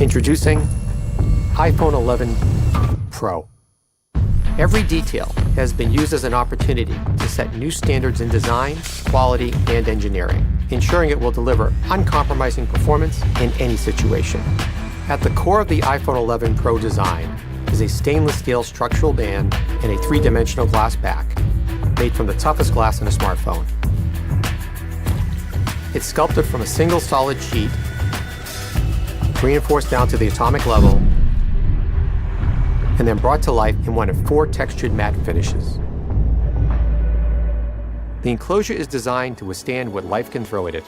Introducing iPhone 11 Pro. Every detail has been used as an opportunity to set new standards in design, quality, and engineering, ensuring it will deliver uncompromising performance in any situation. At the core of the iPhone 11 Pro design is a stainless steel structural band and a three-dimensional glass back, made from the toughest glass in a smartphone. It's sculpted from a single solid sheet, reinforced down to the atomic level, and then brought to life in one of 4 textured matte finishes. The enclosure is designed to withstand what life can throw at it.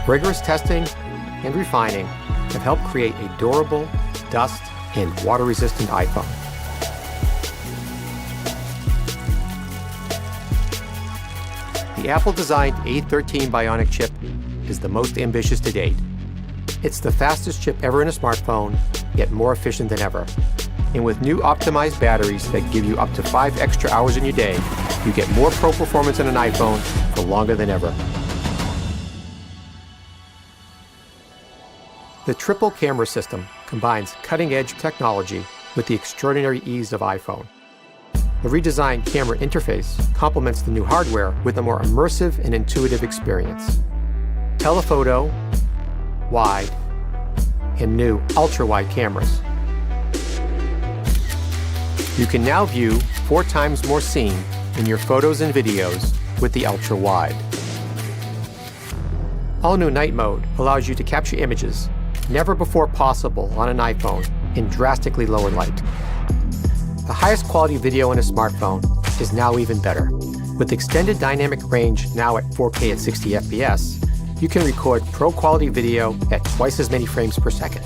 Rigorous testing and refining have helped create a durable, dust, and water-resistant iPhone. The Apple-designed A13 Bionic chip is the most ambitious to date. It's the fastest chip ever in a smartphone, yet more efficient than ever. And with new optimized batteries that give you up to 5 extra hours in your day, you get more pro performance in an iPhone for longer than ever. The triple camera system combines cutting-edge technology with the extraordinary ease of iPhone. The redesigned camera interface complements the new hardware with a more immersive and intuitive experience. Telephoto, wide, and new ultra-wide cameras. You can now view 4 times more scene in your photos and videos with the ultra-wide. All-new night mode allows you to capture images never before possible on an iPhone in drastically lower light. The highest quality video in a smartphone is now even better. With extended dynamic range now at 4K at 60 FPS, you can record pro-quality video at twice as many frames per second.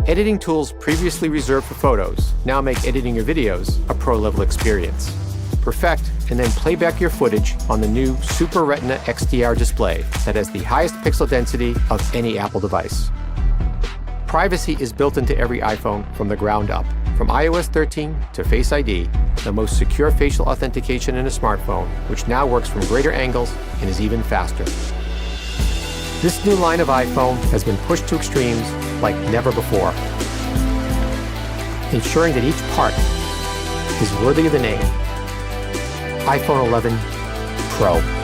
Editing tools previously reserved for photos now make editing your videos a pro-level experience. Perfect and then play back your footage on the new Super Retina XDR display that has the highest pixel density of any Apple device. Privacy is built into every iPhone from the ground up. From iOS 13 to Face ID, the most secure facial authentication in a smartphone, which now works from greater angles and is even faster. This new line of iPhone has been pushed to extremes like never before, ensuring that each part is worthy of the name iPhone 11 Pro.